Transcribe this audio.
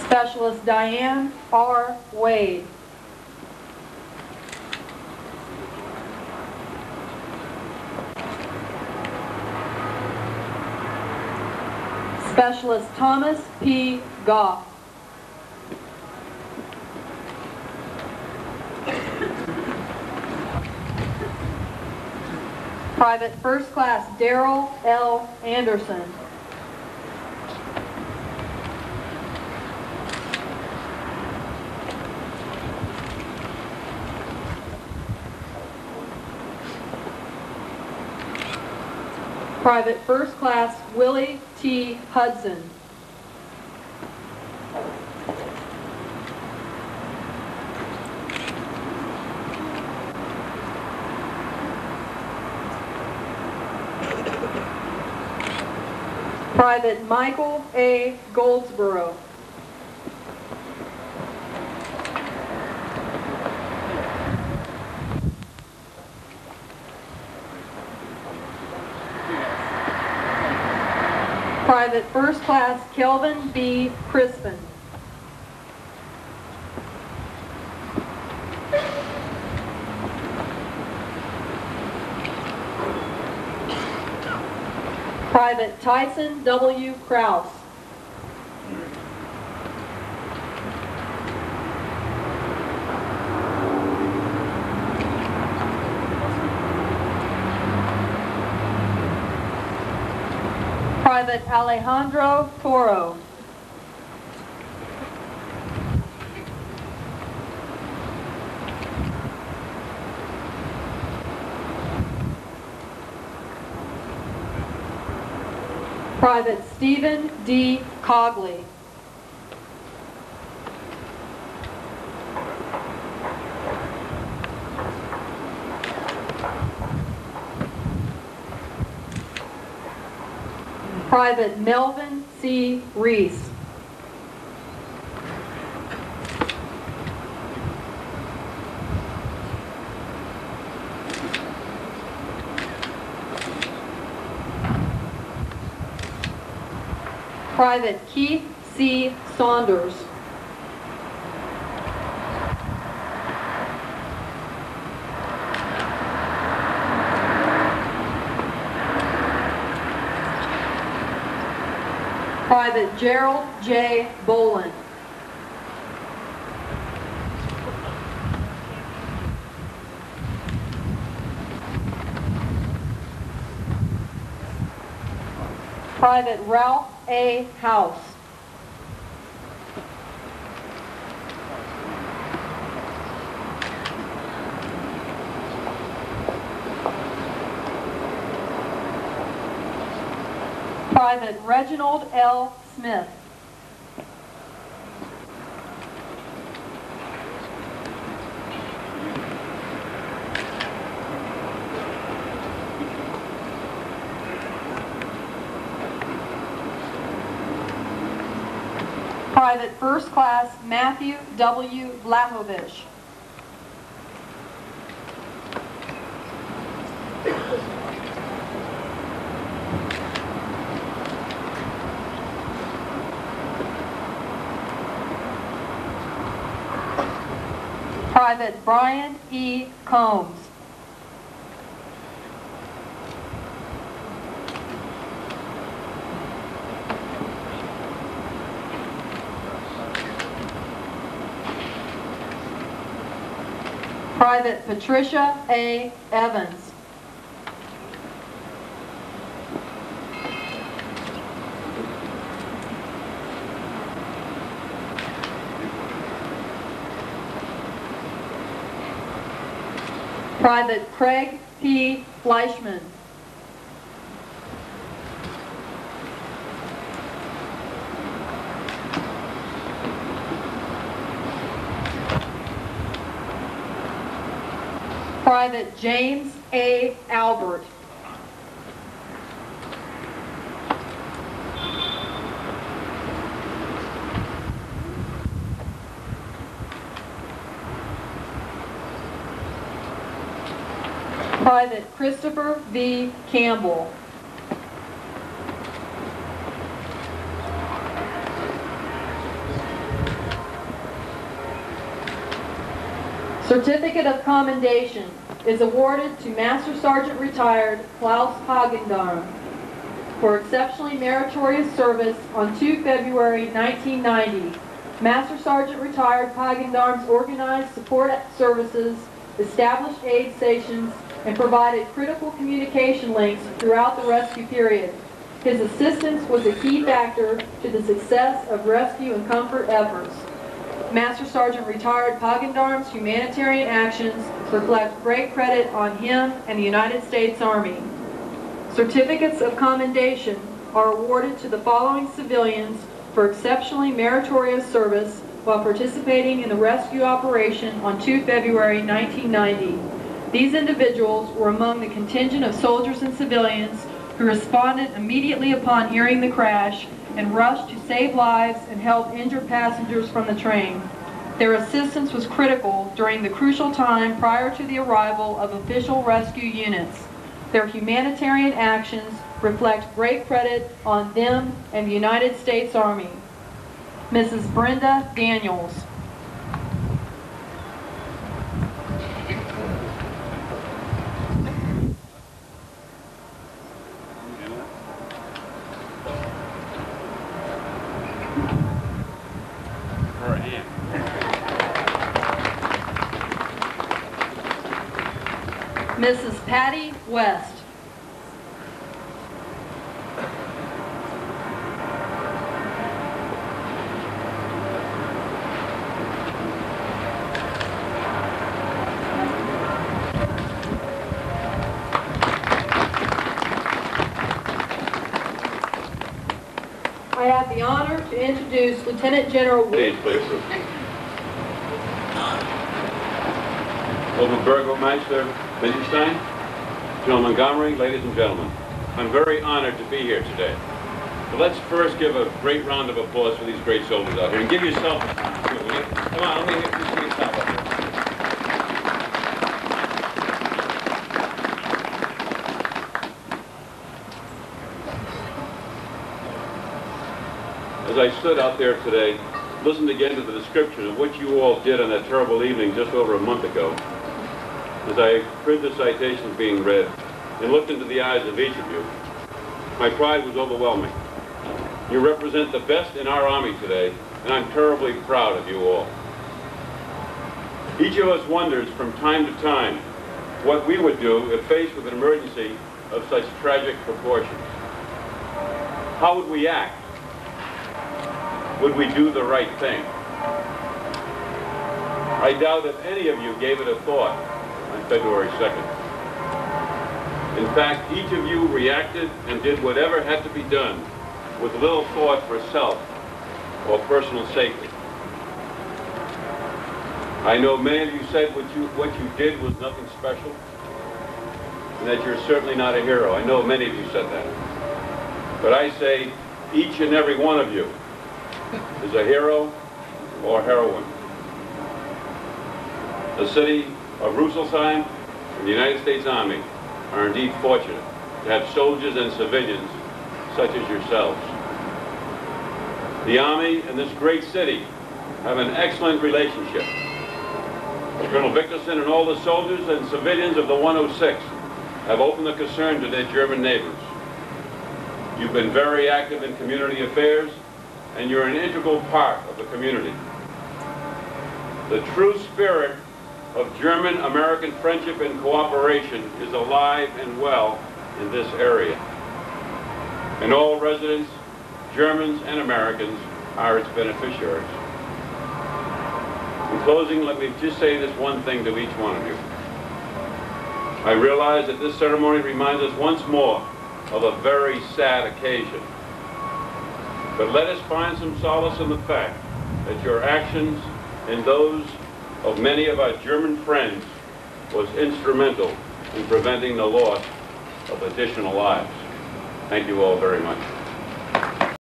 Specialist Diane R. Wade. Specialist Thomas P. Goff. Private First Class Daryl L. Anderson. Private First Class Willie T. Hudson. Private Michael A. Goldsboro. Private First Class Kelvin B. Crispin. Private Tyson W. Kraus. Private Alejandro Toro. Private Stephen D. Cogley. Private Melvin C. Reese. Private Keith C. Saunders. Private Gerald J. Boland. Private Ralph A. House. Private Reginald L. Smith. Private First Class Matthew W. Vlahovic. Private Brian E. Combs. Private Patricia A. Evans. Private Craig P. Fleischman. Private James A. Albert. Private Christopher V. Campbell. Certificate of Commendation is awarded to Master Sergeant Retired Klaus Hagendarm for exceptionally meritorious service on 2 February 1990. Master Sergeant Retired Hagendarm's organized support services, established aid stations, and provided critical communication links throughout the rescue period. His assistance was a key factor to the success of rescue and comfort efforts. Master Sergeant Retired Hagendarm's humanitarian actions reflect great credit on him and the United States Army. Certificates of commendation are awarded to the following civilians for exceptionally meritorious service while participating in the rescue operation on 2 February 1990. These individuals were among the contingent of soldiers and civilians who responded immediately upon hearing the crash and rushed to save lives and help injured passengers from the train. Their assistance was critical during the crucial time prior to the arrival of official rescue units. Their humanitarian actions reflect great credit on them and the United States Army. Mrs. Brenda Daniels. Mrs. Patty West. I have the honor to introduce Lieutenant General Please. Oberbürgermeister Wittgenstein, General Montgomery, ladies and gentlemen, I'm very honored to be here today. But let's first give a great round of applause for these great soldiers out here. And give yourself a time, will you? Come on, let me hear yourself up here. As I stood out there today, listened again to the description of what you all did on that terrible evening just over a month ago, as I heard the citations being read and looked into the eyes of each of you, my pride was overwhelming. You represent the best in our Army today, and I'm terribly proud of you all. Each of us wonders from time to time what we would do if faced with an emergency of such tragic proportions. How would we act? Would we do the right thing? I doubt if any of you gave it a thought on February 2nd. In fact, each of you reacted and did whatever had to be done with little thought for self or personal safety. I know many of you said what you did was nothing special and that you're certainly not a hero. I know many of you said that. But I say each and every one of you is a hero or heroine. The city of Rüsselsheim and the United States Army are indeed fortunate to have soldiers and civilians such as yourselves. The Army and this great city have an excellent relationship. Colonel Victorson and all the soldiers and civilians of the 106 have opened the concern to their German neighbors. You've been very active in community affairs, and you're an integral part of the community. The true spirit of German-American friendship and cooperation is alive and well in this area. And all residents, Germans and Americans, are its beneficiaries. In closing, let me just say this one thing to each one of you. I realize that this ceremony reminds us once more of a very sad occasion. But let us find some solace in the fact that your actions and those of many of our German friends was instrumental in preventing the loss of additional lives. Thank you all very much.